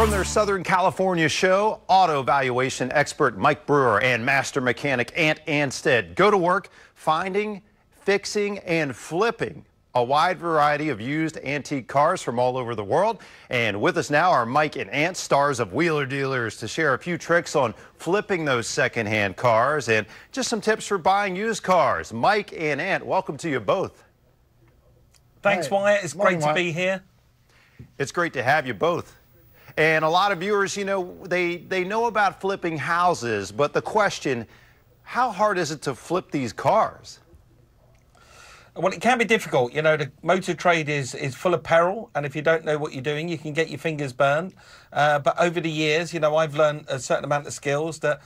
From their Southern California show, auto valuation expert Mike Brewer and master mechanic Ant Anstead go to work finding, fixing, and flipping a wide variety of used antique cars from all over the world. And with us now are Mike and Ant, stars of Wheeler Dealers, to share a few tricks on flipping those secondhand cars and just some tips for buying used cars. Mike and Ant, welcome to you both. Thanks, Wyatt. It's great to be here. It's great to have you both. And a lot of viewers, you know, they know about flipping houses, but the question, how hard is it to flip these cars? Well, it can be difficult. You know, the motor trade is full of peril, and if you don't know what you're doing, you can get your fingers burned. But over the years, you know, I've learned a certain amount of skills that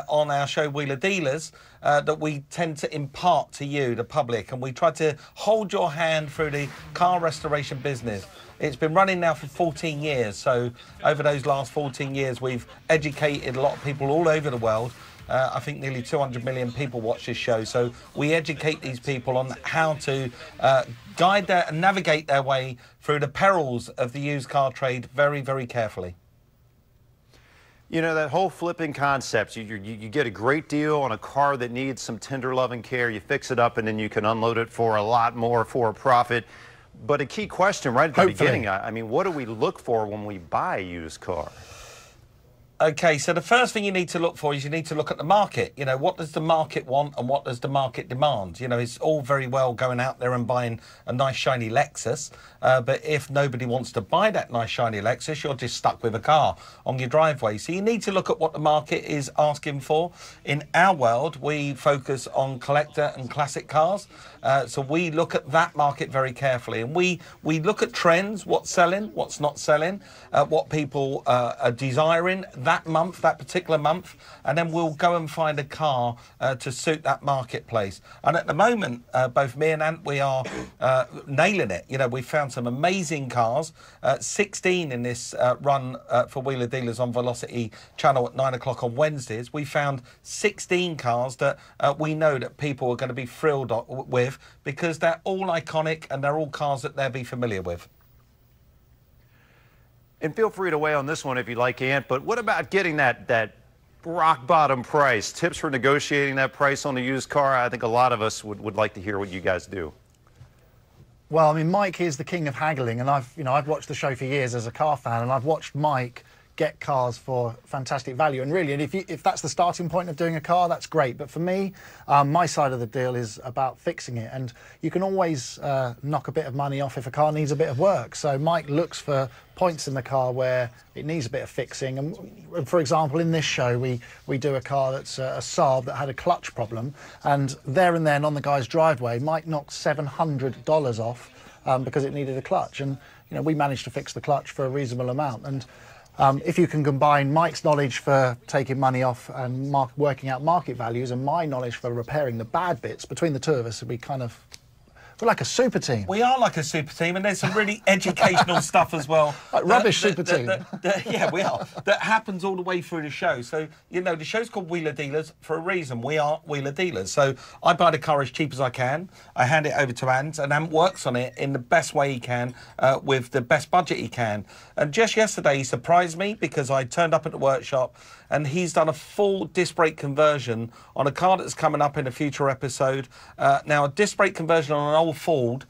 on our show, Wheeler Dealers, that we tend to impart to you, the public, and we try to hold your hand through the car restoration business. It's been running now for 14 years, so over those last 14 years, we've educated a lot of people all over the world. I think nearly 200 million people watch this show, so we educate these people on how to guide and navigate their way through the perils of the used car trade very, very carefully. You know, that whole flipping concept, you get a great deal on a car that needs some tender loving care, you fix it up, and then you can unload it for a lot more for a profit. But a key question right at the beginning, I mean, what do we look for when we buy a used car? Okay, so the first thing you need to look for is you need to look at the market. You know, what does the market want and what does the market demand? You know, it's all very well going out there and buying a nice shiny Lexus, but if nobody wants to buy that nice shiny Lexus, you're just stuck with a car on your driveway. So you need to look at what the market is asking for. In our world, we focus on collector and classic cars, so we look at that market very carefully, and we look at trends, what's selling, what's not selling, what people are desiring that month, that particular month, and then we'll go and find a car to suit that marketplace. And at the moment, both me and Ant, we are nailing it. You know, we found some amazing cars, 16 in this run for Wheeler Dealers on Velocity channel at 9 o'clock on Wednesdays. We found 16 cars that we know that people are going to be thrilled with because they're all iconic and they're all cars that they'll be familiar with. And feel free to weigh on this one if you like, Ant, but what about getting that rock bottom price? Tips for negotiating that price on a used car? I think a lot of us would like to hear what you guys do. Well, I mean, Mike is the king of haggling, and I've watched the show for years as a car fan, and I've watched Mike get cars for fantastic value. And really, if that's the starting point of doing a car, that's great. But for me, my side of the deal is about fixing it, and you can always knock a bit of money off if a car needs a bit of work. So Mike looks for points in the car where it needs a bit of fixing. And for example, in this show, we do a car that's a Saab that had a clutch problem, and there and then on the guy's driveway, Mike knocked $700 off because it needed a clutch. And you know, we managed to fix the clutch for a reasonable amount. And if you can combine Mike's knowledge for taking money off and working out market values and my knowledge for repairing the bad bits, between the two of us, we're like a super team. We are like a super team, and there's some really educational stuff as well. Like rubbish super team. Yeah, we are. That happens all the way through the show. So, you know, the show's called Wheeler Dealers for a reason. We are Wheeler Dealers. So I buy the car as cheap as I can. I hand it over to Ant, and Ant works on it in the best way he can, with the best budget he can. And just yesterday, he surprised me because I turned up at the workshop, and he's done a full disc brake conversion on a car that's coming up in a future episode. Now, a disc brake conversion on an old Ford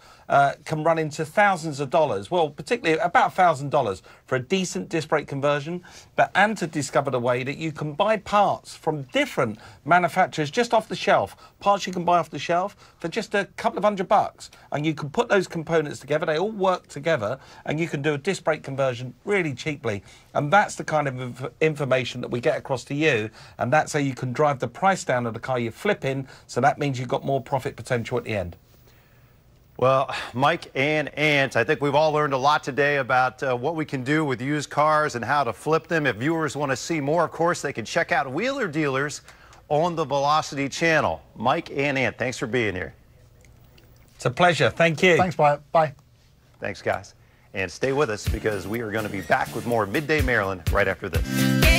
can run into thousands of dollars. Well, particularly about $1,000 for a decent disc brake conversion. But Ant had discovered a way that you can buy parts from different manufacturers just off the shelf. Parts you can buy off the shelf for just a couple of $100, and you can put those components together. They all work together, and you can do a disc brake conversion really cheaply. And that's the kind of information that we get across to you, and that's how you can drive the price down of the car you're flipping. So that means you've got more profit potential at the end. Well, Mike and Ant, I think we've all learned a lot today about what we can do with used cars and how to flip them. If viewers want to see more, of course, they can check out Wheeler Dealers on the Velocity channel. Mike and Ant, thanks for being here. It's a pleasure. Thank you. Thanks, Wyatt. Bye. Thanks, guys. And stay with us because we are going to be back with more Midday Maryland right after this.